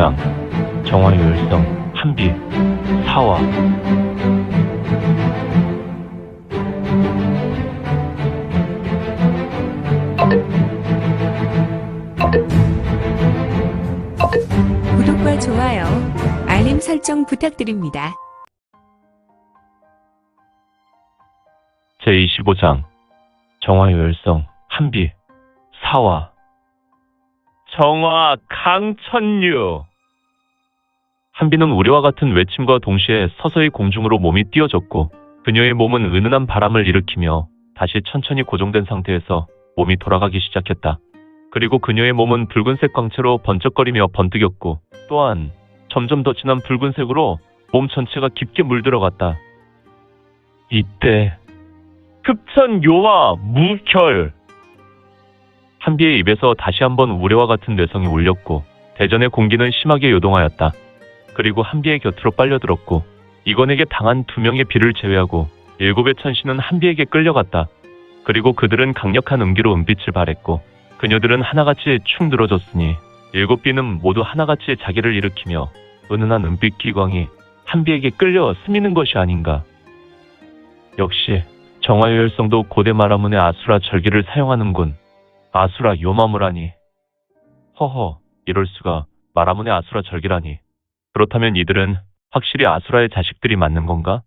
25장 정화요일성 한비 사화. 구독과 좋아요, 알림 설정 부탁드립니다. 제25장 정화요일성 한비 사화. 정화 강천류. 한비는 우리와 같은 외침과 동시에 서서히 공중으로 몸이 띄어졌고 그녀의 몸은 은은한 바람을 일으키며 다시 천천히 고정된 상태에서 몸이 돌아가기 시작했다. 그리고 그녀의 몸은 붉은색 광채로 번쩍거리며 번뜩였고 또한 점점 더 진한 붉은색으로 몸 전체가 깊게 물들어갔다. 이때 급천 요와 무결. 한비의 입에서 다시 한번 우레와 같은 뇌성이 울렸고 대전의 공기는 심하게 요동하였다. 그리고 한비의 곁으로 빨려들었고 이건에게 당한 2명의 비를 제외하고 7의 천신은 한비에게 끌려갔다. 그리고 그들은 강력한 음기로 은빛을 발했고 그녀들은 하나같이 축 늘어졌으니 7비는 모두 하나같이 자기를 일으키며 은은한 은빛 기광이 한비에게 끌려 스미는 것이 아닌가. 역시 정화요일성도 고대 마라문의 아수라 절기를 사용하는군. 아수라 요마무라니. 허허, 이럴 수가. 마라문의 아수라 절기라니. 그렇다면 이들은 확실히 아수라의 자식들이 맞는 건가?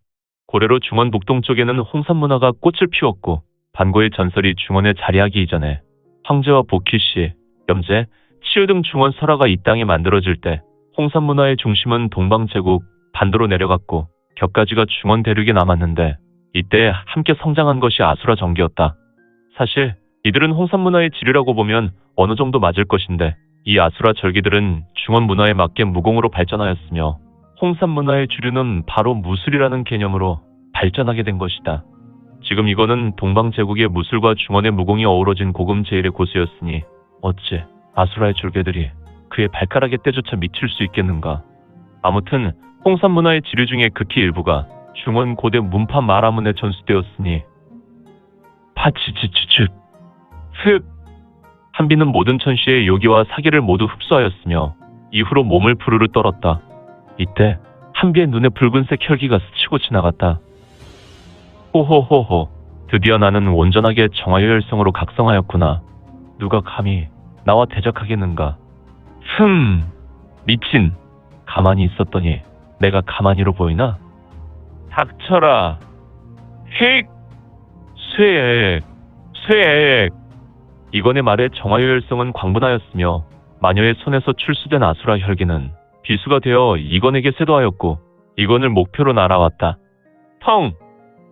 고래로 중원 북동쪽에는 홍산문화가 꽃을 피웠고 반고의 전설이 중원에 자리하기 이전에 황제와 보키씨, 염제, 치유 등 중원 설화가 이 땅에 만들어질 때 홍산문화의 중심은 동방제국 반도로 내려갔고 격가지가 중원 대륙에 남았는데 이때 함께 성장한 것이 아수라 정기였다. 사실 이들은 홍산문화의 지류라고 보면 어느 정도 맞을 것인데 이 아수라 절기들은 중원 문화에 맞게 무공으로 발전하였으며 홍산문화의 주류는 바로 무술이라는 개념으로 발전하게 된 것이다. 지금 이거는 동방제국의 무술과 중원의 무공이 어우러진 고금 제일의 고수였으니 어찌 아수라의 졸개들이 그의 발가락에 때조차 미칠 수 있겠는가. 아무튼 홍산문화의 지류 중에 극히 일부가 중원 고대 문파 마라문에 전수되었으니 파치치치치 흡. 한비는 모든 천시의 요기와 사기를 모두 흡수하였으며 이후로 몸을 부르르 떨었다. 이때 한비의 눈에 붉은색 혈기가 스치고 지나갔다. 호호호호, 드디어 나는 온전하게 정화요일성으로 각성하였구나. 누가 감히 나와 대적하겠는가. 미친. 가만히 있었더니 내가 가만히로 보이나? 닥쳐라. 힉. 쇠액. 이건의 말에 정화요일성은 광분하였으며 마녀의 손에서 출수된 아수라 혈기는 비수가 되어 이건에게 쇄도하였고 이건을 목표로 날아왔다. 텅!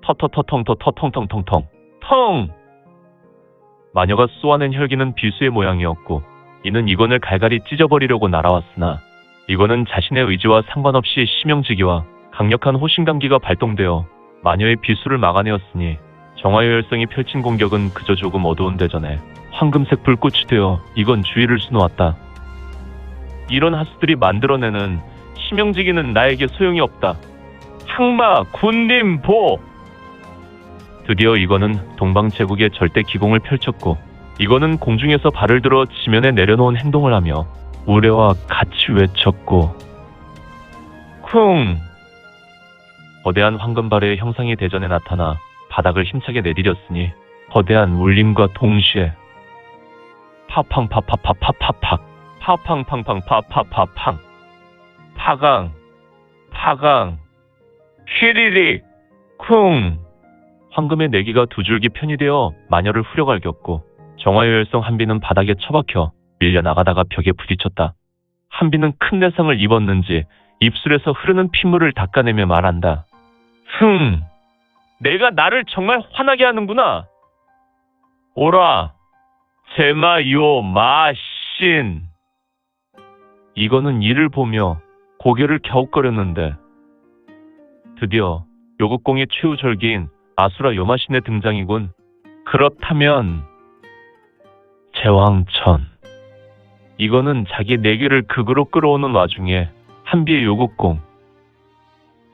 터터터텅터터텅텅텅텅 텅! 마녀가 쏘아낸 혈기는 비수의 모양이었고 이는 이건을 갈갈이 찢어버리려고 날아왔으나 이건은 자신의 의지와 상관없이 심형지기와 강력한 호신감기가 발동되어 마녀의 비수를 막아내었으니 정화요일성이 펼친 공격은 그저 조금 어두운 대전에 황금색 불꽃이 되어 이건 주위를 수놓았다. 이런 하수들이 만들어내는 심형지기는 나에게 소용이 없다. 항마 군림보. 드디어 이거는 동방제국의 절대 기공을 펼쳤고 이거는 공중에서 발을 들어 지면에 내려놓은 행동을 하며 우레와 같이 외쳤고 쿵. 거대한 황금발의 형상이 대전에 나타나 바닥을 힘차게 내디뎠으니 거대한 울림과 동시에 파팡파파파파파팍 파팡팡팡파파파팡 파강 휘리릭 쿵. 황금의 내기가 두 줄기 편이 되어 마녀를 후려갈겼고 정화요일성 한비는 바닥에 처박혀 밀려나가다가 벽에 부딪혔다. 한비는 큰 내상을 입었는지 입술에서 흐르는 핏물을 닦아내며 말한다. 내가 나를 정말 화나게 하는구나. 오라. 제마요 마신. 이거는 이를 보며 고개를 갸웃거렸는데 드디어 요극공의 최후 절기인 아수라 요마신의 등장이군. 그렇다면 제왕천. 이거는 자기 내기를 극으로 끌어오는 와중에 한비의 요극공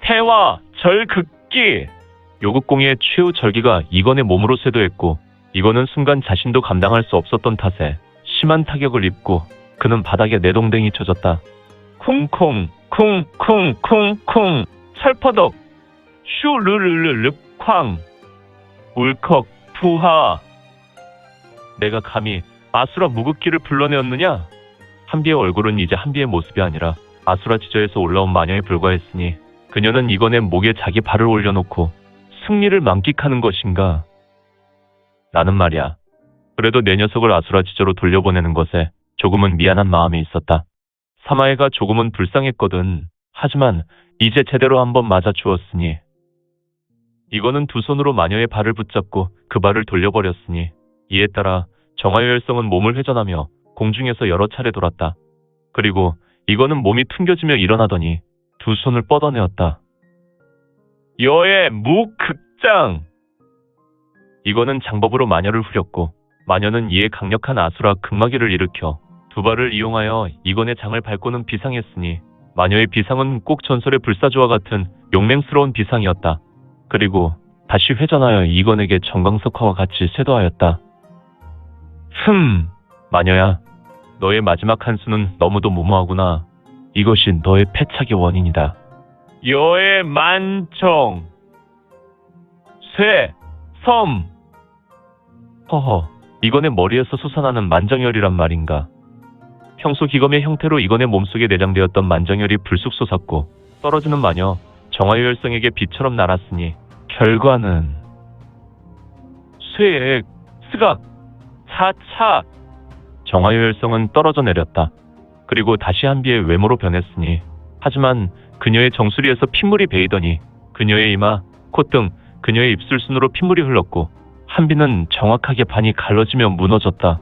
태화 절극기. 요극공의 최후 절기가 이건의 몸으로 쇄도했고 이건은 순간 자신도 감당할 수 없었던 탓에 심한 타격을 입고 그는 바닥에 내동댕이 쳐졌다. 쿵쿵 쿵쿵쿵쿵 찰퍼덕 슈르르르르 쾅 울컥 푸하. 내가 감히 아수라 무극기를 불러내었느냐? 한비의 얼굴은 이제 한비의 모습이 아니라 아수라 지저에서 올라온 마녀에 불과했으니 그녀는 이건의 목에 자기 발을 올려놓고 승리를 만끽하는 것인가? 나는 말이야. 그래도 내 녀석을 아수라 지저로 돌려보내는 것에 조금은 미안한 마음이 있었다. 사마이가 조금은 불쌍했거든. 하지만 이제 제대로 한번 맞아주었으니 이거는 두 손으로 마녀의 발을 붙잡고 그 발을 돌려버렸으니 이에 따라 정화요열성은 몸을 회전하며 공중에서 여러 차례 돌았다. 그리고 이거는 몸이 튕겨지며 일어나더니 두 손을 뻗어내었다. 여의 무극장! 이거는 장법으로 마녀를 후렸고 마녀는 이에 강력한 아수라 극마기를 일으켜 두 발을 이용하여 이건의 장을 밟고는 비상했으니 마녀의 비상은 꼭 전설의 불사조와 같은 용맹스러운 비상이었다. 그리고 다시 회전하여 이건에게 정광석화와 같이 쇄도하였다. 마녀야. 너의 마지막 한 수는 너무도 무모하구나. 이것이 너의 패착의 원인이다. 여의 만청 쇠 섬 허허, 이건의 머리에서 솟아나는 만정열이란 말인가. 평소 기검의 형태로 이건의 몸속에 내장되었던 만정열이 불쑥 솟았고 떨어지는 마녀 정화요열성에게 비처럼 날았으니 결과는 쇠액 스각 차차. 정화요열성은 떨어져 내렸다. 그리고 다시 한비의 외모로 변했으니 하지만 그녀의 정수리에서 핏물이 베이더니 그녀의 이마, 콧등, 그녀의 입술순으로 핏물이 흘렀고 한비는 정확하게 반이 갈라지며 무너졌다.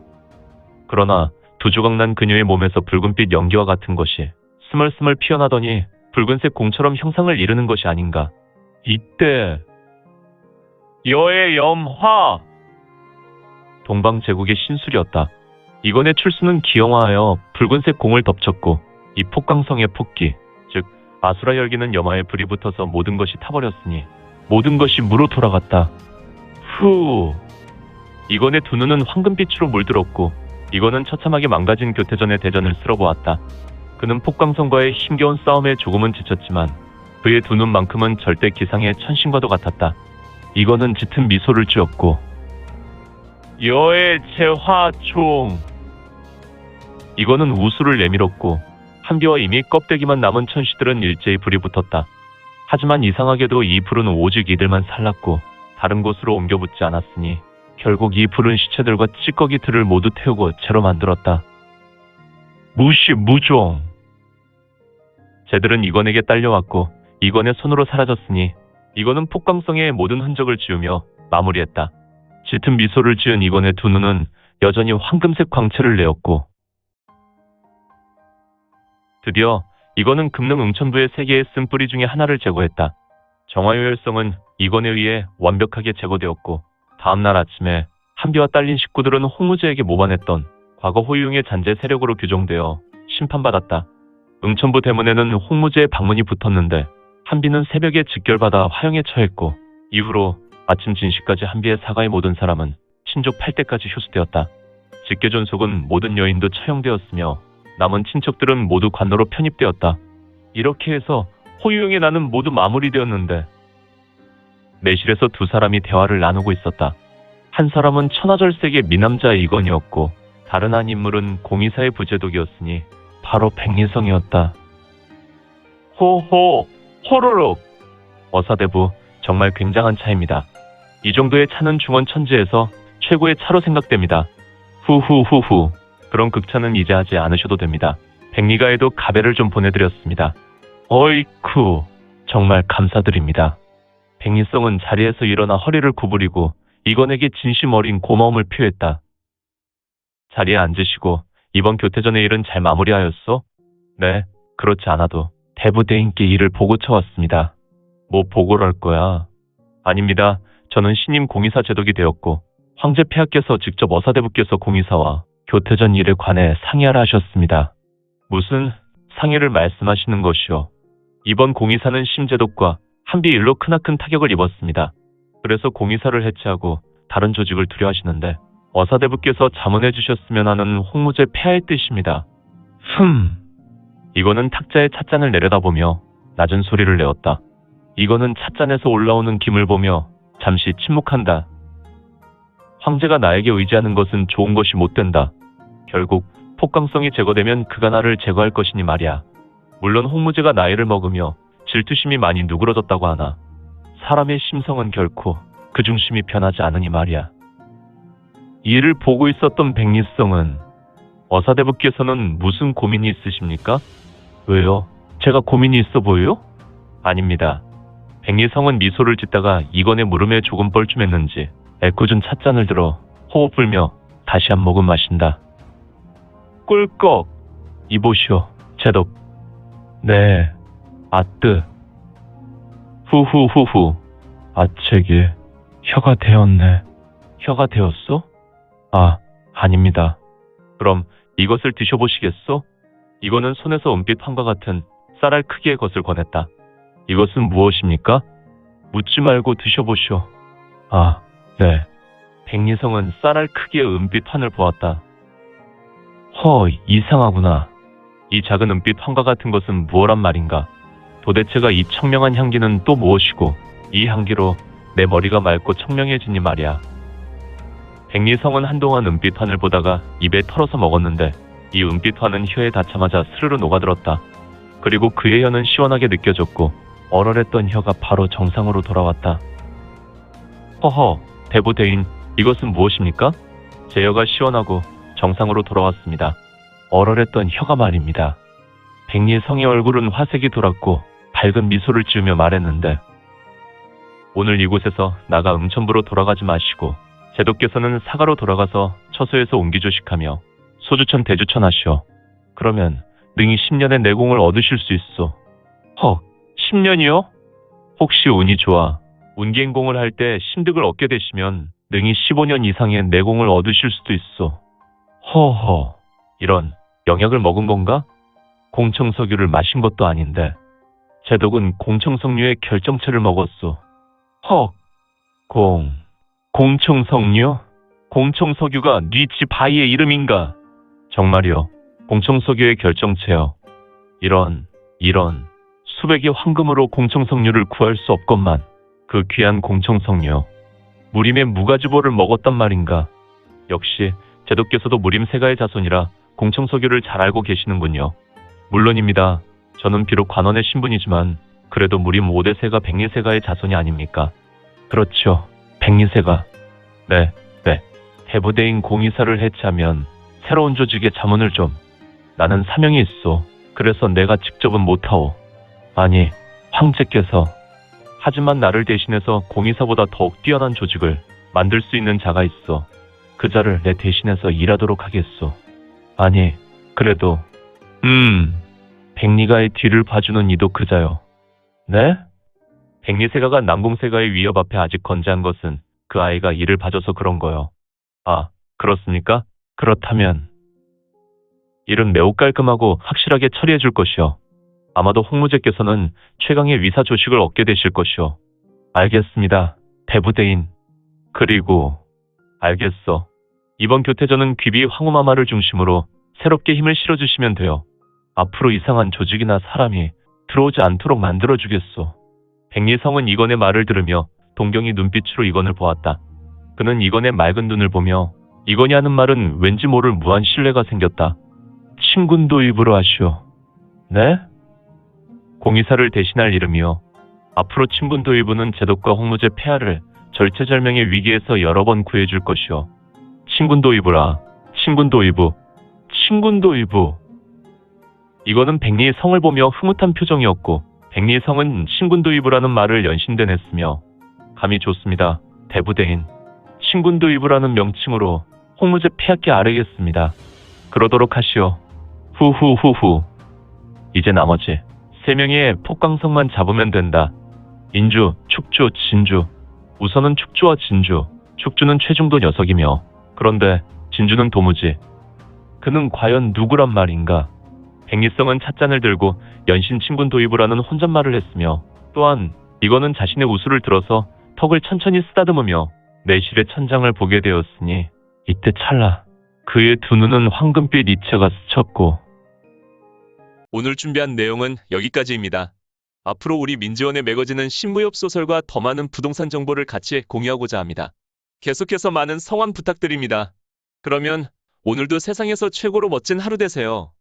그러나 두 조각 난 그녀의 몸에서 붉은빛 연기와 같은 것이 스멀스멀 피어나더니 붉은색 공처럼 형상을 이루는 것이 아닌가. 이때 여의 염화! 동방제국의 신술이었다. 이건의 출수는 기형화하여 붉은색 공을 덮쳤고 이 폭강성의 폭기, 즉 아수라 열기는 염화에 불이 붙어서 모든 것이 타버렸으니 모든 것이 무로 돌아갔다. 후! 이건의 두 눈은 황금빛으로 물들었고 이건은 처참하게 망가진 교태전의 대전을 쓸어보았다. 그는 폭강성과의 힘겨운 싸움에 조금은 지쳤지만 그의 두 눈만큼은 절대 기상의 천신과도 같았다. 이건은 짙은 미소를 쥐었고 여의 재화총! 이거는 우수를 내밀었고 한비와 이미 껍데기만 남은 천시들은 일제히 불이 붙었다. 하지만 이상하게도 이 불은 오직 이들만 살랐고 다른 곳으로 옮겨 붙지 않았으니 결국 이 불은 시체들과 찌꺼기들을 모두 태우고 재로 만들었다. 무시무종! 쟤들은 이건에게 딸려왔고 이건의 손으로 사라졌으니 이건은 폭광성의 모든 흔적을 지우며 마무리했다. 짙은 미소를 지은 이건의 두 눈은 여전히 황금색 광채를 내었고 드디어 이건은 금능 응천부의 세 개의 쓴뿌리 중에 하나를 제거했다. 정화요열성은 이건에 의해 완벽하게 제거되었고 다음날 아침에 한비와 딸린 식구들은 홍무제에게 모반했던 과거 호유용의 잔재 세력으로 규정되어 심판받았다. 응천부 대문에는 홍무제의 방문이 붙었는데 한비는 새벽에 직결받아 화형에 처했고 이후로 아침 진시까지 한비의 사가에 모든 사람은 친족 8대까지 효수되었다. 직계존속은 모든 여인도 처형되었으며 남은 친척들은 모두 관노로 편입되었다. 이렇게 해서 호유용의 난은 모두 마무리되었는데 내실에서 두 사람이 대화를 나누고 있었다. 한 사람은 천하절색의 미남자 이건이었고 다른 한 인물은 공의사의 부제독이었으니 바로 백리성이었다. 호호 호로록! 어사대부 정말 굉장한 차입니다. 이 정도의 차는 중원천지에서 최고의 차로 생각됩니다. 후후후후. 그런 극차는 이제 하지 않으셔도 됩니다. 백리가에도 가배를 좀 보내드렸습니다. 어이쿠, 정말 감사드립니다. 백리성은 자리에서 일어나 허리를 구부리고 이건에게 진심 어린 고마움을 표했다. 자리에 앉으시고 이번 교태전의 일은 잘 마무리하였소? 네, 그렇지 않아도 대부대인께 일을 보고 쳐왔습니다. 뭐 보고를 할 거야? 아닙니다. 저는 신임 공의사 제독이 되었고 황제 폐하께서 직접 어사대부께서 공의사와 교태전 일에 관해 상의하라 하셨습니다. 무슨 상의를 말씀하시는 것이오? 이번 공의사는 심제독과 한비 일로 크나큰 타격을 입었습니다. 그래서 공의사를 해체하고 다른 조직을 두려하시는데 어사대부께서 자문해 주셨으면 하는 홍무제 폐하의 뜻입니다. 이거는 탁자에 찻잔을 내려다보며 낮은 소리를 내었다. 이거는 찻잔에서 올라오는 김을 보며 잠시 침묵한다. 황제가 나에게 의지하는 것은 좋은 것이 못 된다. 결국 폭강성이 제거되면 그가 나를 제거할 것이니 말이야. 물론 홍무제가 나이를 먹으며 질투심이 많이 누그러졌다고 하나 사람의 심성은 결코 그 중심이 변하지 않으니 말이야. 이를 보고 있었던 백리성은 어사대부께서는 무슨 고민이 있으십니까? 왜요? 제가 고민이 있어 보여요? 아닙니다. 백리성은 미소를 짓다가 이건의 물음에 조금 뻘쭘했는지 애꿎은 찻잔을 들어 호흡 불며 다시 한 모금 마신다. 꿀꺽! 이보시오, 제독. 네, 아뜨. 후후후후. 아책이 혀가 되었네. 혀가 되었소? 아, 아닙니다. 그럼 이것을 드셔보시겠소? 이거는 손에서 은빛 판과 같은 쌀알 크기의 것을 권했다. 이것은 무엇입니까? 묻지 말고 드셔보시오. 아, 네. 백리성은 쌀알 크기의 은빛 판을 보았다. 이상하구나. 이 작은 은빛 판과 같은 것은 무엇란 말인가? 도대체가 이 청명한 향기는 또 무엇이고 이 향기로 내 머리가 맑고 청명해지니 말이야. 백리성은 한동안 은빛판을 보다가 입에 털어서 먹었는데 이 은빛판은 혀에 닿자마자 스르르 녹아들었다. 그리고 그의 혀는 시원하게 느껴졌고 얼얼했던 혀가 바로 정상으로 돌아왔다. 허허, 대부대인, 이것은 무엇입니까? 제 혀가 시원하고 정상으로 돌아왔습니다. 얼얼했던 혀가 말입니다. 백리성의 얼굴은 화색이 돌았고 밝은 미소를 지으며 말했는데, 오늘 이곳에서 나가 음천부로 돌아가지 마시고 제독께서는 사가로 돌아가서 처소에서 옹기조식하며 소주천 대주천 하시오. 그러면 능히 10년의 내공을 얻으실 수 있소. 10년이요? 혹시 운이 좋아 운기행공을 할 때 심득을 얻게 되시면 능히 15년 이상의 내공을 얻으실 수도 있소. 허허, 이런 영약을 먹은 건가? 공청석유를 마신 것도 아닌데 제독은 공청석류의 결정체를 먹었소. 공청석류? 공청석유가 네 집 아이의 이름인가? 정말이요. 공청석유의 결정체요. 이런 수백의 황금으로 공청석류를 구할 수 없건만 그 귀한 공청석류. 무림의 무가지보를 먹었단 말인가? 역시 제독께서도 무림 세가의 자손이라 공청석유를 잘 알고 계시는군요. 물론입니다. 저는 비록 관원의 신분이지만 그래도 무림 5대 세가 백리세가의 자손이 아닙니까? 그렇죠. 백리세가. 네. 대부대인 공의사를 해체하면 새로운 조직의 자문을 좀. 나는 사명이 있소. 그래서 내가 직접은 못하오. 아니, 황제께서. 하지만 나를 대신해서 공의사보다 더욱 뛰어난 조직을 만들 수 있는 자가 있어. 그 자를 내 대신해서 일하도록 하겠소. 아니, 그래도 백리가의 뒤를 봐주는 이도 그자요. 네? 백리세가가 남궁세가의 위협 앞에 아직 건재한 것은 그 아이가 이를 봐줘서 그런 거요. 아, 그렇습니까? 그렇다면 일은 매우 깔끔하고 확실하게 처리해 줄 것이요. 아마도 홍무제께서는 최강의 위사 조식을 얻게 되실 것이요. 알겠습니다. 대부대인. 그리고 알겠어. 이번 교태전은 귀비 황후마마를 중심으로 새롭게 힘을 실어주시면 돼요. 앞으로 이상한 조직이나 사람이 들어오지 않도록 만들어주겠소. 백리성은 이건의 말을 들으며 동경이 눈빛으로 이건을 보았다. 그는 이건의 맑은 눈을 보며 이건이 하는 말은 왠지 모를 무한 신뢰가 생겼다. 친군도 입으로 하시오. 네? 공의사를 대신할 이름이요. 앞으로 친군도의부는 제독과 홍무제 폐하를 절체절명의 위기에서 여러 번 구해줄 것이요. 친군도의부라. 친군도의부. 이거는 백리의 성을 보며 흐뭇한 표정이었고 백리의 성은 친군도의부라는 말을 연신대냈으며 감이 좋습니다. 대부대인. 친군도의부라는 명칭으로 홍무제 폐하께 아뢰겠습니다. 그러도록 하시오. 후후후후. 이제 나머지 3명의 폭강성만 잡으면 된다. 인주, 축주, 진주. 우선은 축주와 진주. 축주는 최중도 녀석이며 그런데 진주는 도무지. 그는 과연 누구란 말인가? 백리성은 찻잔을 들고 연신 친군도의부라는 혼잣말을 했으며 또한 이거는 자신의 우수를 들어서 턱을 천천히 쓰다듬으며 내실의 천장을 보게 되었으니 이때 찰나 그의 두 눈은 황금빛 이체가 스쳤고 오늘 준비한 내용은 여기까지입니다. 앞으로 우리 민지원의 매거진은 신무협 소설과 더 많은 부동산 정보를 같이 공유하고자 합니다. 계속해서 많은 성원 부탁드립니다. 그러면 오늘도 세상에서 최고로 멋진 하루 되세요.